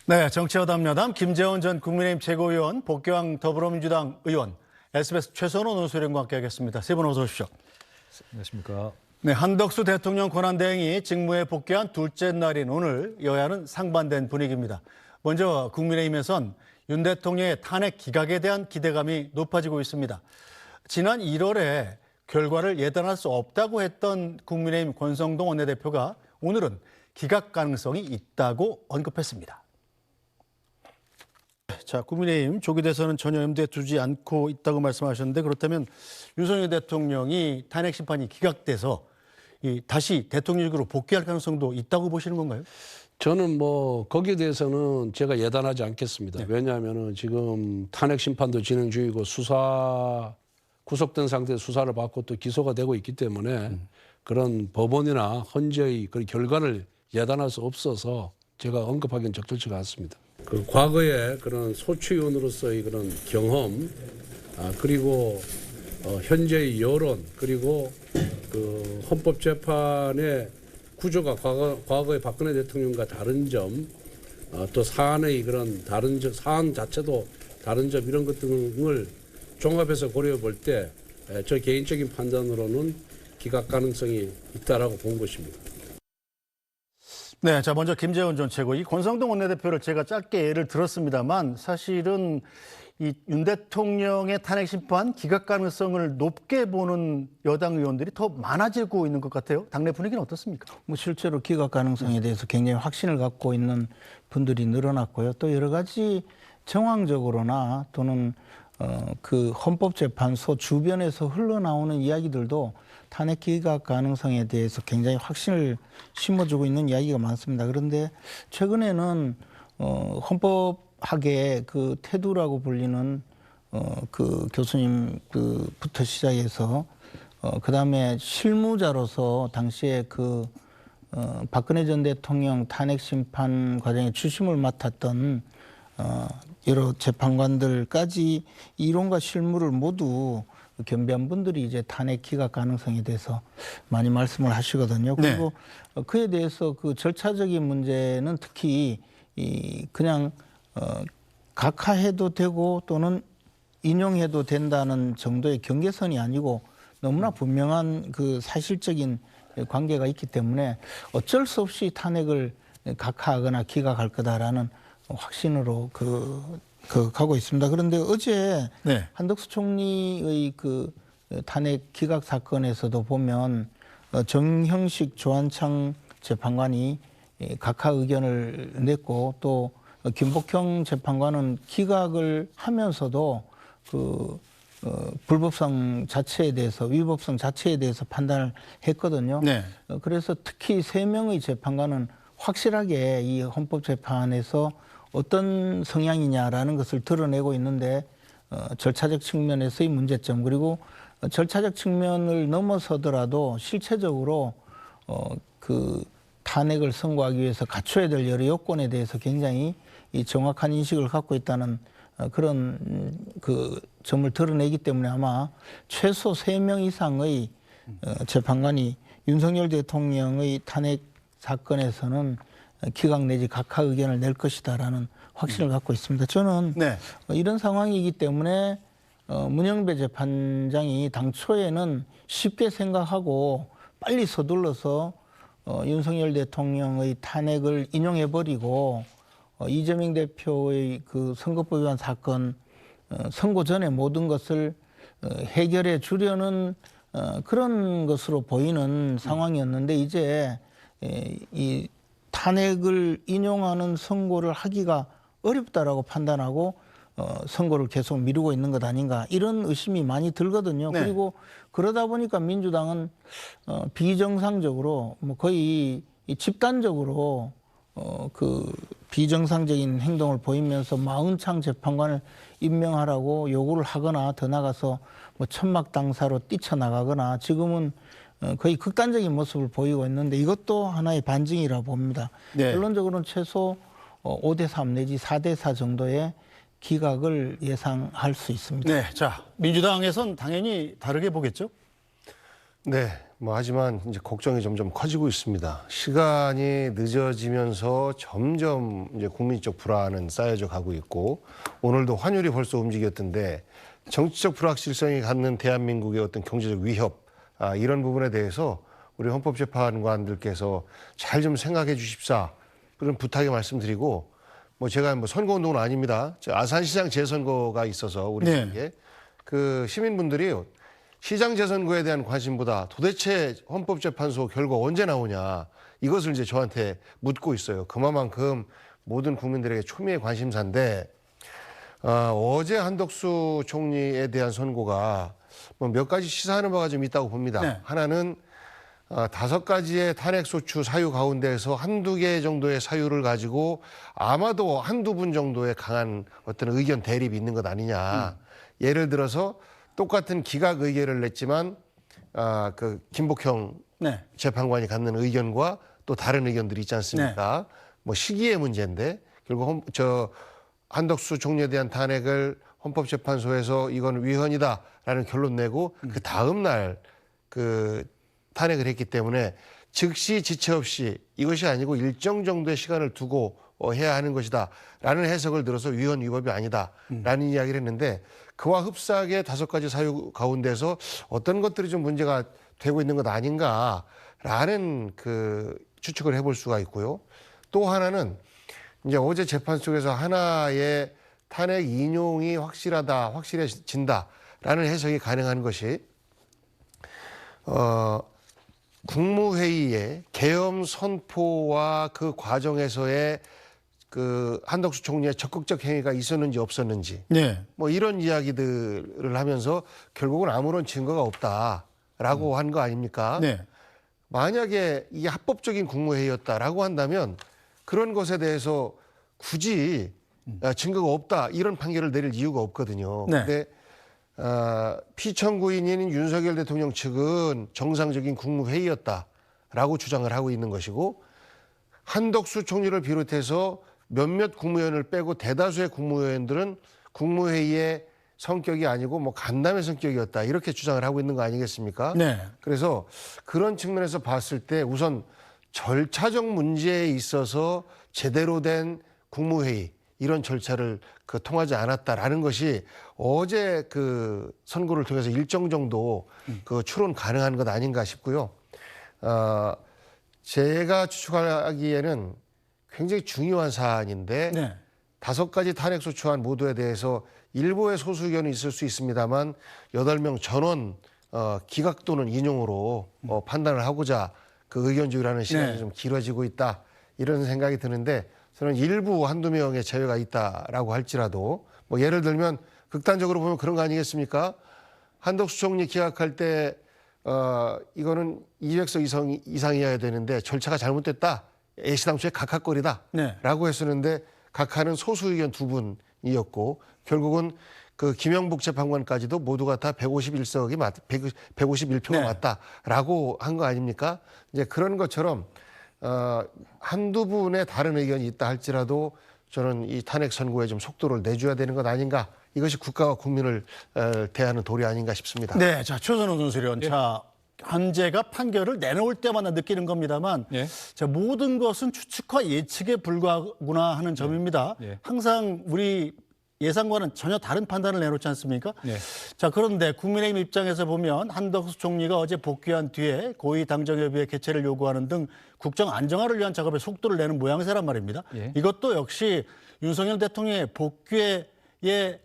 네, 정치여담여담 김재원 전 국민의힘 최고위원, 복귀왕 더불어민주당 의원, SBS 최선호 논술위원과 함께하겠습니다. 세 분 어서 오십시오. 안녕하십니까. 네, 한덕수 대통령 권한대행이 직무에 복귀한 둘째 날인 오늘 여야는 상반된 분위기입니다. 먼저 국민의힘에선 윤 대통령의 탄핵 기각에 대한 기대감이 높아지고 있습니다. 지난 1월에 결과를 예단할 수 없다고 했던 국민의힘 권성동 원내대표가 오늘은 기각 가능성이 있다고 언급했습니다. 자, 국민의힘 조기 대선은 전혀 염두에 두지 않고 있다고 말씀하셨는데, 그렇다면 윤석열 대통령이 탄핵 심판이 기각돼서 다시 대통령직으로 복귀할 가능성도 있다고 보시는 건가요? 저는 거기에 대해서는 제가 예단하지 않겠습니다. 왜냐하면 지금 탄핵 심판도 진행 중이고 구속된 상태에서 수사를 받고 또 기소가 되고 있기 때문에 그런 법원이나 헌재의 그 결과를 예단할 수 없어서 제가 언급하기는 적절치가 않습니다. 그 과거의 그런 소추위원으로서의 그런 경험, 그리고 현재의 여론, 그리고 그 헌법재판의 구조가 과거의 박근혜 대통령과 다른 점, 또 사안의 그런 다른 점, 사안 자체도 다른 점, 이런 것 등을 종합해서 고려해 볼 때 저 개인적인 판단으로는 기각 가능성이 있다라고 본 것입니다. 네, 자 먼저 김재원 전 최고, 이 권성동 원내대표를 제가 짧게 예를 들었습니다만 사실은 이 윤 대통령의 탄핵 심판 기각 가능성을 높게 보는 여당 의원들이 더 많아지고 있는 것 같아요. 당내 분위기는 어떻습니까? 실제로 기각 가능성에 대해서 굉장히 확신을 갖고 있는 분들이 늘어났고요. 또 여러 가지 정황적으로나 또는 그 헌법재판소 주변에서 흘러나오는 이야기들도 탄핵 기각 가능성에 대해서 굉장히 확신을 심어주고 있는 이야기가 많습니다. 그런데 최근에는 헌법학의 그 태두라고 불리는 그 교수님 그부터 시작해서 그다음에 실무자로서 당시에 박근혜 전 대통령 탄핵 심판 과정에 주심을 맡았던 여러 재판관들까지 이론과 실무를 모두 겸비한 분들이 이제 탄핵 기각 가능성에 대해서 많이 말씀을 하시거든요. 그리고 그에 대해서 그 절차적인 문제는 특히 그냥 각하해도 되고 또는 인용해도 된다는 정도의 경계선이 아니고 너무나 분명한 그 사실적인 관계가 있기 때문에 어쩔 수 없이 탄핵을 각하하거나 기각할 거다라는 확신으로 가고 있습니다. 그런데 어제 한덕수 총리의 그 탄핵 기각 사건에서도 보면 정형식 조한창 재판관이 각하 의견을 냈고 또 김복형 재판관은 기각을 하면서도 불법성 자체에 대해서 위법성 자체에 대해서 판단을 했거든요. 그래서 특히 3명의 재판관은 확실하게 이 헌법재판에서 어떤 성향이냐라는 것을 드러내고 있는데 절차적 측면에서의 문제점, 그리고 절차적 측면을 넘어서더라도 실체적으로 그 탄핵을 선고하기 위해서 갖춰야 될 여러 요건에 대해서 굉장히 이 정확한 인식을 갖고 있다는 그런 그 점을 드러내기 때문에 아마 최소 3명 이상의 재판관이 윤석열 대통령의 탄핵 사건에서는 기각 내지 각하 의견을 낼 것이다라는 확신을 갖고 있습니다. 저는 이런 상황이기 때문에 문영배 재판장이 당초에는 쉽게 생각하고 빨리 서둘러서 윤석열 대통령의 탄핵을 인용해버리고 이재명 대표의 그 선거법 위반 사건 선고 전에 모든 것을 해결해 주려는 그런 것으로 보이는 상황이었는데 이제 이 탄핵을 인용하는 선고를 하기가 어렵다라고 판단하고 선고를 계속 미루고 있는 것 아닌가, 이런 의심이 많이 들거든요. 그리고 그러다 보니까 민주당은 비정상적으로 거의 집단적으로 그 비정상적인 행동을 보이면서 40창 재판관을 임명하라고 요구를 하거나 더 나가서 천막 당사로 뛰쳐나가거나 지금은 거의 극단적인 모습을 보이고 있는데 이것도 하나의 반증이라고 봅니다. 결론적으로는 최소 5대3 내지 4대4 정도의 기각을 예상할 수 있습니다. 자, 민주당에선 당연히 다르게 보겠죠? 하지만 이제 걱정이 점점 커지고 있습니다. 시간이 늦어지면서 점점 이제 국민적 불안은 쌓여져 가고 있고, 오늘도 환율이 벌써 움직였던데 정치적 불확실성이 갖는 대한민국의 어떤 경제적 위협, 이런 부분에 대해서 우리 헌법재판관들께서 잘 좀 생각해 주십사, 그런 부탁의 말씀드리고, 제가 선거운동은 아닙니다. 아산시장 재선거가 있어서 우리 지역에 그 시민분들이 시장 재선거에 대한 관심보다 도대체 헌법재판소 결과 언제 나오냐, 이것을 이제 저한테 묻고 있어요. 그만큼 모든 국민들에게 초미의 관심사인데, 어제 한덕수 총리에 대한 선고가 몇 가지 시사하는 바가 좀 있다고 봅니다. 네. 하나는 5가지의 탄핵소추 사유 가운데에서 한두 개 정도의 사유를 가지고 아마도 한두 분 정도의 강한 어떤 의견 대립이 있는 것 아니냐. 예를 들어서 똑같은 기각 의견을 냈지만 그 김복형 네. 재판관이 갖는 의견과 또 다른 의견들이 있지 않습니까? 시기의 문제인데 결국 한덕수 총리에 대한 탄핵을 헌법재판소에서 이건 위헌이다라는 결론 내고 그 다음 날 그 탄핵을 했기 때문에 즉시 지체 없이 이것이 아니고 일정 정도의 시간을 두고 해야 하는 것이다라는 해석을 들어서 위헌 위법이 아니다라는 이야기를 했는데, 그와 흡사하게 5가지 사유 가운데서 어떤 것들이 좀 문제가 되고 있는 것 아닌가라는 그 추측을 해볼 수가 있고요. 또 하나는 이제 어제 재판 속에서 하나의 탄핵 인용이 확실해진다라는 해석이 가능한 것이 국무회의의 계엄 선포와 그 과정에서의 그 한덕수 총리의 적극적 행위가 있었는지 없었는지 이런 이야기들을 하면서 결국은 아무런 증거가 없다라고 한 거 아닙니까? 만약에 이게 합법적인 국무회의였다라고 한다면 그런 것에 대해서 굳이 증거가 없다 이런 판결을 내릴 이유가 없거든요. 근데 피청구인인 윤석열 대통령 측은 정상적인 국무회의였다라고 주장을 하고 있는 것이고, 한덕수 총리를 비롯해서 몇몇 국무위원을 빼고 대다수의 국무위원들은 국무회의의 성격이 아니고 간담회 성격이었다 이렇게 주장을 하고 있는 거 아니겠습니까? 그래서 그런 측면에서 봤을 때 우선 절차적 문제에 있어서 제대로 된 국무회의 이런 절차를 통하지 않았다라는 것이 어제 그 선고를 통해서 일정 정도 그 추론 가능한 것 아닌가 싶고요. 제가 추측하기에는 굉장히 중요한 사안인데 5가지 탄핵소추안 모두에 대해서 일부의 소수 의견이 있을 수 있습니다만 8명 전원 기각 또는 인용으로 판단을 하고자 그 의견 조율하는 시간이 좀 길어지고 있다 이런 생각이 드는데, 저는 일부 한두 명의 제외가 있다라고 할지라도 예를 들면 극단적으로 보면 그런 거 아니겠습니까? 한덕수 총리 기각할 때 이거는 200석 이상이어야 되는데 절차가 잘못됐다. 애시당초에 각하거리다라고 했었는데 각하는 소수 의견 2분이었고 결국은 그 김영복 재판관까지도 모두가 다 151표가 맞다라고 한 거 아닙니까? 이제 그런 것처럼 한두 분의 다른 의견이 있다 할지라도 저는 이 탄핵 선고에 좀 속도를 내줘야 되는 것 아닌가. 이것이 국가와 국민을 대하는 도리 아닌가 싶습니다. 네, 자 최선호 논술위원, 자 헌재가 판결을 내놓을 때마다 느끼는 겁니다만, 자 모든 것은 추측과 예측에 불과하구나 하는 점입니다. 항상 우리 예상과는 전혀 다른 판단을 내놓지 않습니까? 자, 그런데 국민의힘 입장에서 보면 한덕수 총리가 어제 복귀한 뒤에 고위 당정협의회 개최를 요구하는 등 국정 안정화를 위한 작업에 속도를 내는 모양새란 말입니다. 이것도 역시 윤석열 대통령의 복귀의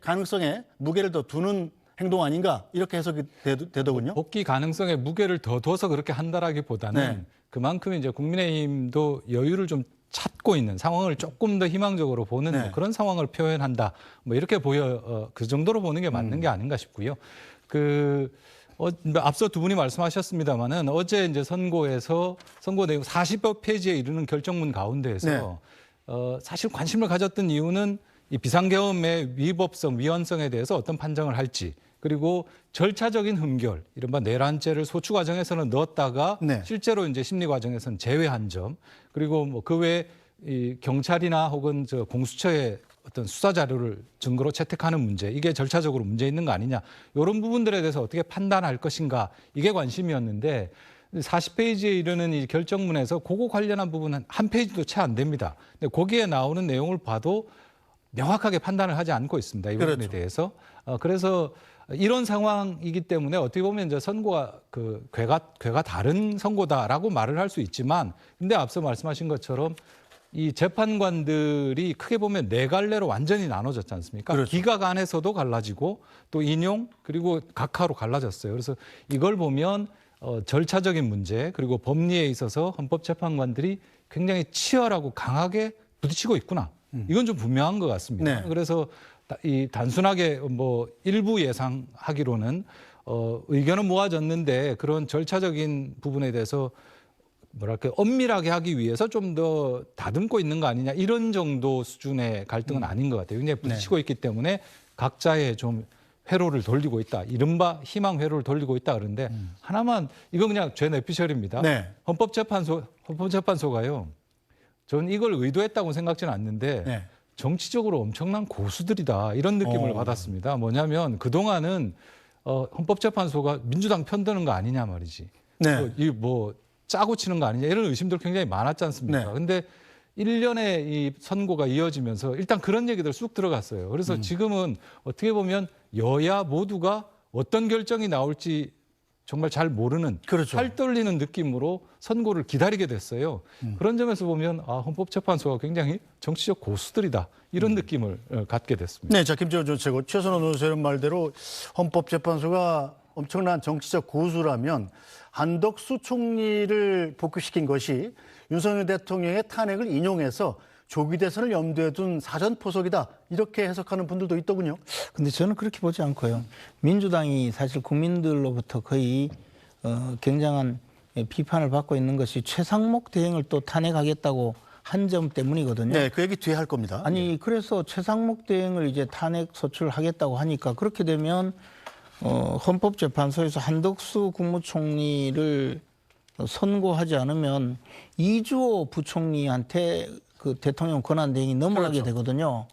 가능성에 무게를 더 두는 행동 아닌가 이렇게 해석이 되더군요. 복귀 가능성에 무게를 더 둬서 그렇게 한다라기보다는 그만큼 이제 국민의힘도 여유를 좀 찾고 있는 상황을 조금 더 희망적으로 보는 그런 상황을 표현한다. 이렇게 그 정도로 보는 게 맞는 게 아닌가 싶고요. 앞서 두 분이 말씀하셨습니다만은 어제 이제 선고에서 선고 내용 40여 페이지에 이르는 결정문 가운데에서 사실 관심을 가졌던 이유는 이 비상계엄의 위법성, 위헌성에 대해서 어떤 판정을 할지, 그리고 절차적인 흠결, 이른바 내란죄를 소추 과정에서는 넣었다가 실제로 이제 심리 과정에서는 제외한 점, 그리고 그 외에 이 경찰이나 혹은 공수처의 어떤 수사 자료를 증거로 채택하는 문제, 이게 절차적으로 문제 있는 거 아니냐, 이런 부분들에 대해서 어떻게 판단할 것인가, 이게 관심이었는데 40페이지에 이르는 이 결정문에서 그거 관련한 부분은 한 페이지도 채 안 됩니다. 근데 거기에 나오는 내용을 봐도 명확하게 판단을 하지 않고 있습니다. 이 부분에 그렇죠. 대해서. 그래서 이런 상황이기 때문에 어떻게 보면 이제 선고가 그 궤가 다른 선고다라고 말을 할 수 있지만, 근데 앞서 말씀하신 것처럼 이 재판관들이 크게 보면 네 갈래로 완전히 나눠졌지 않습니까? 그렇죠. 기각 안에서도 갈라지고 또 인용 그리고 각하로 갈라졌어요. 그래서 이걸 보면 절차적인 문제 그리고 법리에 있어서 헌법재판관들이 굉장히 치열하고 강하게 부딪히고 있구나. 이건 좀 분명한 것 같습니다. 네. 그래서 이 단순하게 뭐 일부 예상하기로는 의견은 모아졌는데 그런 절차적인 부분에 대해서 뭐랄까 엄밀하게 하기 위해서 좀 더 다듬고 있는 거 아니냐 이런 정도 수준의 갈등은 아닌 것 같아요. 굉장히 부딪히고 있기 때문에 각자의 좀 회로를 돌리고 있다. 이른바 희망 회로를 돌리고 있다 그러는데 하나만 이건 그냥 죄 내피셜입니다. 네. 헌법재판소가요. 저는 이걸 의도했다고 생각지는 않는데 네. 정치적으로 엄청난 고수들이다 이런 느낌을 받았습니다. 뭐냐면 그동안은 헌법재판소가 민주당 편드는 거 아니냐 말이지. 네. 뭐 짜고 치는 거 아니냐 이런 의심들 굉장히 많았지 않습니까? 네. 근데 1년의 이 선고가 이어지면서 일단 그런 얘기들 쑥 들어갔어요. 그래서 지금은 어떻게 보면 여야 모두가 어떤 결정이 나올지 정말 잘 모르는 그렇죠. 팔 떨리는 느낌으로 선고를 기다리게 됐어요. 그런 점에서 보면 헌법재판소가 굉장히 정치적 고수들이다 이런 느낌을 갖게 됐습니다. 네, 자 김재원 전 최고, 최선호 노세현 말대로 헌법재판소가 엄청난 정치적 고수라면 한덕수 총리를 복귀시킨 것이 윤석열 대통령의 탄핵을 인용해서 조기 대선을 염두에 둔 사전 포석이다 이렇게 해석하는 분들도 있더군요. 근데 저는 그렇게 보지 않고요. 민주당이 사실 국민들로부터 거의 굉장한 비판을 받고 있는 것이 최상목 대행을 또 탄핵하겠다고 한 점 때문이거든요. 네, 그 얘기 뒤에 할 겁니다. 아니 그래서 최상목 대행을 이제 탄핵 소추하겠다고 하니까 그렇게 되면 헌법재판소에서 한덕수 국무총리를 선고하지 않으면 이주호 부총리한테 그 대통령 권한대행이 넘어가게 그렇죠. 되거든요.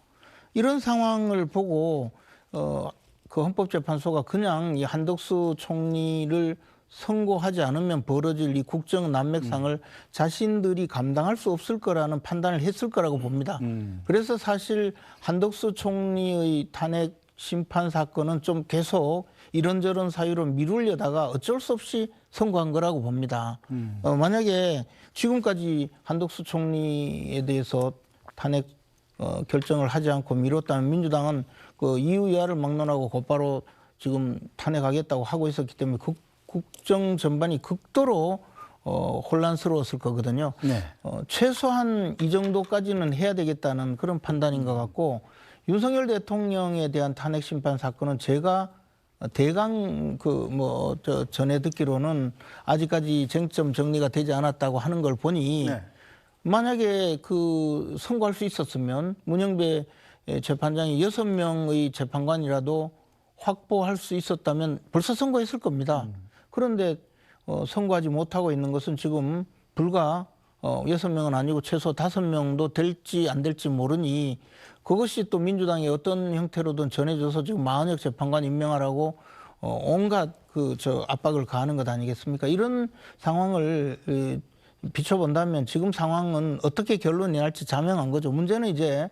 이런 상황을 보고 그 헌법재판소가 그냥 이 한덕수 총리를 선고하지 않으면 벌어질 이 국정 난맥상을 자신들이 감당할 수 없을 거라는 판단을 했을 거라고 봅니다. 그래서 사실 한덕수 총리의 탄핵 심판 사건은 좀 계속 이런저런 사유로 미루려다가 어쩔 수 없이 선고한 거라고 봅니다. 만약에 지금까지 한덕수 총리에 대해서 탄핵 결정을 하지 않고 미뤘다면 민주당은 그 이유야를 막론하고 곧바로 지금 탄핵하겠다고 하고 있었기 때문에 국정 전반이 극도로 혼란스러웠을 거거든요. 네. 최소한 이 정도까지는 해야 되겠다는 그런 판단인 것 같고 윤석열 대통령에 대한 탄핵 심판 사건은 제가 대강 전에 듣기로는 아직까지 쟁점 정리가 되지 않았다고 하는 걸 보니 네. 만약에 그 선고할 수 있었으면 문영배 재판장이 6명의 재판관이라도 확보할 수 있었다면 벌써 선고했을 겁니다. 그런데 선고하지 못하고 있는 것은 지금 불과 6명은 아니고 최소 5명도 될지 안 될지 모르니 그것이 또 민주당이 어떤 형태로든 전해져서 지금 마흔역 재판관 임명하라고 온갖 압박을 가하는 것 아니겠습니까? 이런 상황을 비춰본다면 지금 상황은 어떻게 결론이 날지 자명한 거죠. 문제는 이제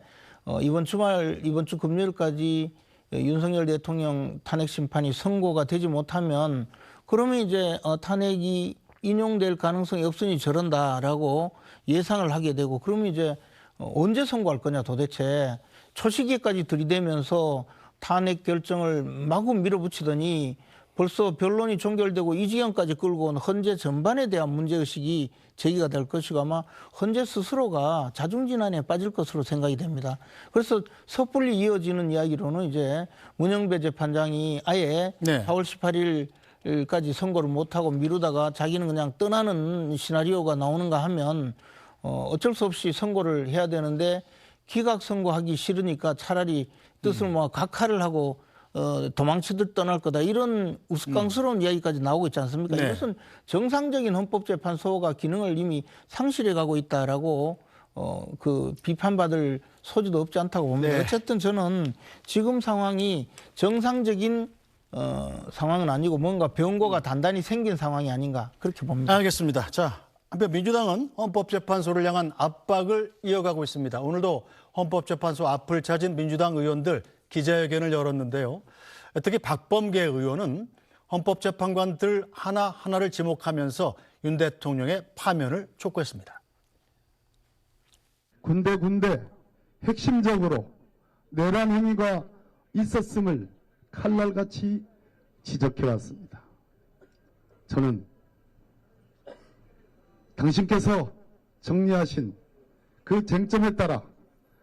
이번 주 금요일까지 윤석열 대통령 탄핵 심판이 선고가 되지 못하면 그러면 이제 탄핵이 인용될 가능성이 없으니 저런다라고 예상을 하게 되고 그러면 이제 언제 선고할 거냐 도대체 초시기까지 들이대면서 탄핵 결정을 마구 밀어붙이더니 벌써 변론이 종결되고 이 지경까지 끌고 온 헌재 전반에 대한 문제의식이 제기가 될 것이고 아마 헌재 스스로가 자중진환에 빠질 것으로 생각이 됩니다. 그래서 섣불리 이어지는 이야기로는 이제 문영배 재판장이 아예 네. 4월 18일까지 선고를 못하고 미루다가 자기는 그냥 떠나는 시나리오가 나오는가 하면 어쩔 수 없이 선고를 해야 되는데 기각 선고하기 싫으니까 차라리 뜻을 모아 각하를 하고 도망치듯 떠날 거다 이런 우스꽝스러운 이야기까지 나오고 있지 않습니까? 네. 이것은 정상적인 헌법재판소가 기능을 이미 상실해 가고 있다라고 그 비판받을 소지도 없지 않다고 봅니다. 네. 어쨌든 저는 지금 상황이 정상적인 상황은 아니고 뭔가 병고가 단단히 생긴 상황이 아닌가 그렇게 봅니다. 알겠습니다. 자, 한편 민주당은 헌법재판소를 향한 압박을 이어가고 있습니다. 오늘도 헌법재판소 앞을 찾은 민주당 의원들 기자회견을 열었는데요. 특히 박범계 의원은 헌법재판관들 하나하나를 지목하면서 윤 대통령의 파면을 촉구했습니다. 군데군데 핵심적으로 내란 행위가 있었음을 칼날같이 지적해왔습니다. 저는 당신께서 정리하신 그 쟁점에 따라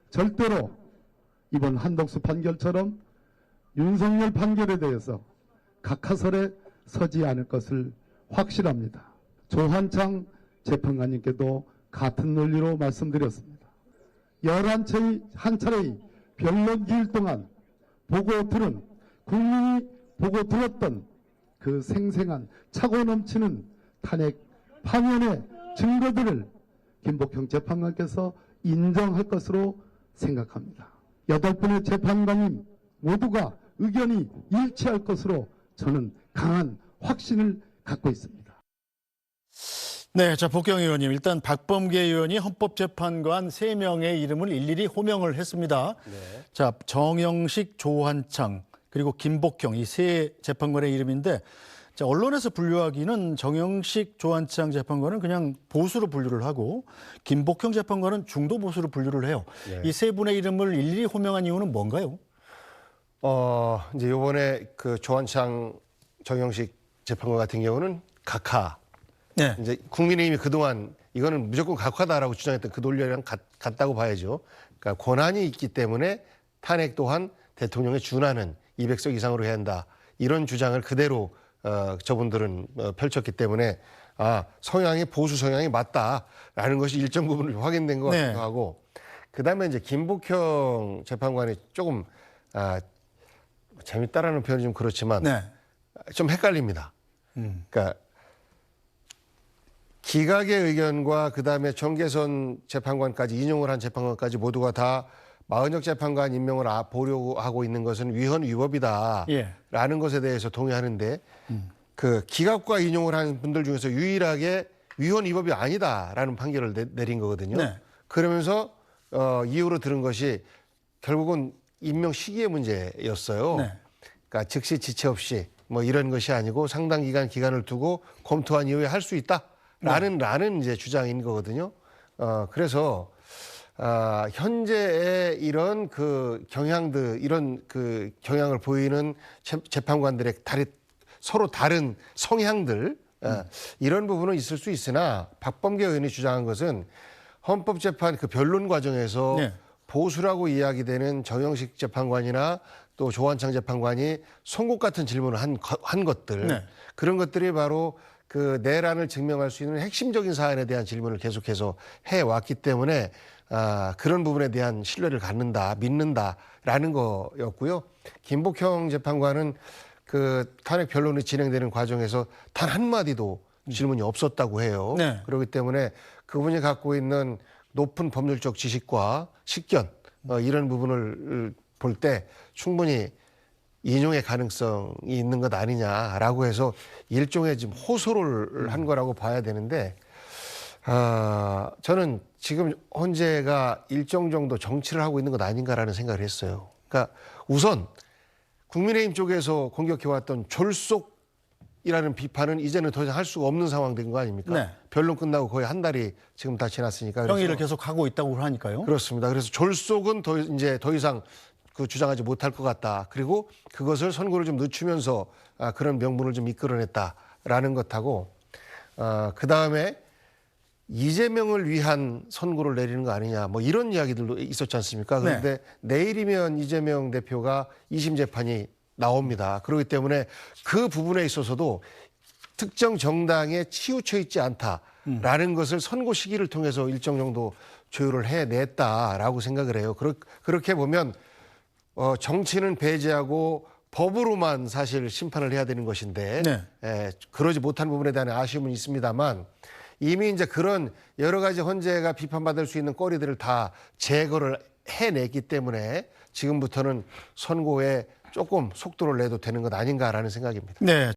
절대로 이번 한덕수 판결처럼 윤석열 판결에 대해서 각하설에 서지 않을 것을 확실합니다. 조한창 재판관님께도 같은 논리로 말씀드렸습니다. 11차례의 한 차례의 변론 기일 동안 보고 들은 국민이 보고 들었던 그 생생한 차고 넘치는 탄핵 파면의 증거들을 김복형 재판관께서 인정할 것으로 생각합니다. 8분의 재판관님 모두가 의견이 일치할 것으로 저는 강한 확신을 갖고 있습니다. 네, 자 복경 의원님, 일단 박범계 의원이 헌법재판관 3명의 이름을 일일이 호명을 했습니다. 네. 자, 정영식, 조한창, 그리고 김복형 이 세 재판관의 이름인데, 자, 언론에서 분류하기는 정영식, 조한창 재판관은 그냥 보수로 분류를 하고 김복형 재판관은 중도 보수로 분류를 해요. 네. 이 세 분의 이름을 일일이 호명한 이유는 뭔가요? 이제 요번에 그 조한창, 정영식 재판관 같은 경우는 각하. 네. 이제 국민의힘이 그동안 이거는 무조건 각하다라고 주장했던 그 논리랑 같다고 봐야죠. 그러니까 권한이 있기 때문에 탄핵 또한 대통령에 준하는 200석 이상으로 해야 한다. 이런 주장을 그대로 저분들은 펼쳤기 때문에 성향이 보수 성향이 맞다라는 것이 일정 부분 확인된 것 같기도 네. 하고, 그다음에 이제 김복형 재판관이 조금 재밌다라는 표현이 좀 그렇지만 네. 좀 헷갈립니다. 그러니까 기각의 의견과 그다음에 정계선 재판관까지 인용을 한 재판관까지 모두가 다 마은혁 재판관 임명을 보려고 하고 있는 것은 위헌 위법이다라는 예. 것에 대해서 동의하는데 그 기각과 인용을 한 분들 중에서 유일하게 위헌 위법이 아니다라는 판결을 내린 거거든요. 네. 그러면서 이유로 들은 것이 결국은 임명 시기의 문제였어요. 네. 그러니까 즉시 지체 없이 뭐 이런 것이 아니고 상당 기간을 두고 검토한 이후에 할 수 있다라는 이제 주장인 거거든요. 그래서 현재의 이런 그 경향들, 이런 그 경향을 보이는 재판관들의 서로 다른 성향들, 이런 부분은 있을 수 있으나 박범계 의원이 주장한 것은 헌법재판 그 변론 과정에서 네. 보수라고 이야기되는 정영식 재판관이나 또 조한창 재판관이 송곳 같은 질문을 한 것들, 네. 그런 것들이 바로 그 내란을 증명할 수 있는 핵심적인 사안에 대한 질문을 계속해서 해왔기 때문에 그런 부분에 대한 신뢰를 갖는다, 믿는다라는 거였고요. 김복형 재판관은 그 탄핵 변론이 진행되는 과정에서 단 한마디도 질문이 없었다고 해요. 네. 그렇기 때문에 그분이 갖고 있는 높은 법률적 지식과 식견, 이런 부분을 볼 때 충분히 인용의 가능성이 있는 것 아니냐라고 해서 일종의 지금 호소를 한 거라고 봐야 되는데, 저는 지금 헌재가 일정 정도 정치를 하고 있는 것 아닌가라는 생각을 했어요. 그러니까 우선 국민의힘 쪽에서 공격해왔던 졸속이라는 비판은 이제는 더 이상 할 수가 없는 상황 된 거 아닙니까? 네. 변론 끝나고 거의 한 달이 지금 다 지났으니까. 그래서 평의를 계속 하고 있다고 하니까요. 그렇습니다. 그래서 졸속은 더 이상 그 주장하지 못할 것 같다. 그리고 그것을 선고를 좀 늦추면서 그런 명분을 좀 이끌어냈다라는 것하고, 그 다음에 이재명을 위한 선고를 내리는 거 아니냐, 뭐 이런 이야기들도 있었지 않습니까? 그런데 내일이면 이재명 대표가 2심 재판이 나옵니다. 그렇기 때문에 그 부분에 있어서도 특정 정당에 치우쳐 있지 않다라는 것을 선고 시기를 통해서 일정 정도 조율을 해냈다라고 생각을 해요. 그렇게 보면 정치는 배제하고 법으로만 사실 심판을 해야 되는 것인데, 그러지 못한 부분에 대한 아쉬움은 있습니다만, 이미 이제 그런 여러 가지 헌재가 비판받을 수 있는 거리들을 다 제거를 해냈기 때문에 지금부터는 선고에 조금 속도를 내도 되는 것 아닌가라는 생각입니다. 네.